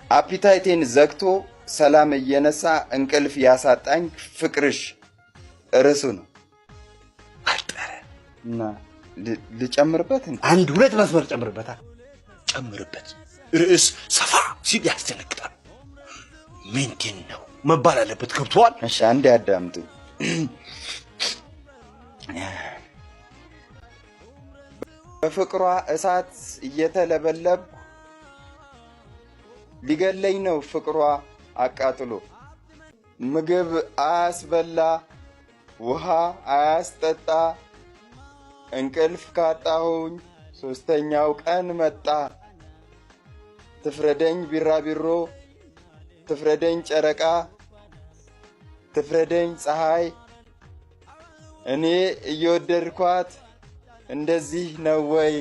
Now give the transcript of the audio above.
አፒታይቴን ዘግቶ ሰላም እየነሳ እንቅልፍ ያሳጣኝ ፍቅርሽ ርዕሱ ነው። አጠረ እና ልጨምርበት አንድ ሁለት መስመር ጨምርበታል። ጨምርበት። ርዕስ ሰፋ ሲል ያስደነግጣል። ምንድን ነው መባል አለበት። ገብቷል? እሺ አንዴ አዳምጡ። በፍቅሯ እሳት እየተለበለብኩ ሊገለኝ ነው ፍቅሯ አቃጥሎ ምግብ አያስበላ ውሃ አያስጠጣ እንቅልፍ ካጣሁኝ ሶስተኛው ቀን መጣ ትፍረደኝ ቢራቢሮ ትፍረደኝ ጨረቃ ትፍረደኝ ፀሐይ እኔ እየወደድኳት እንደዚህ ነው ወይ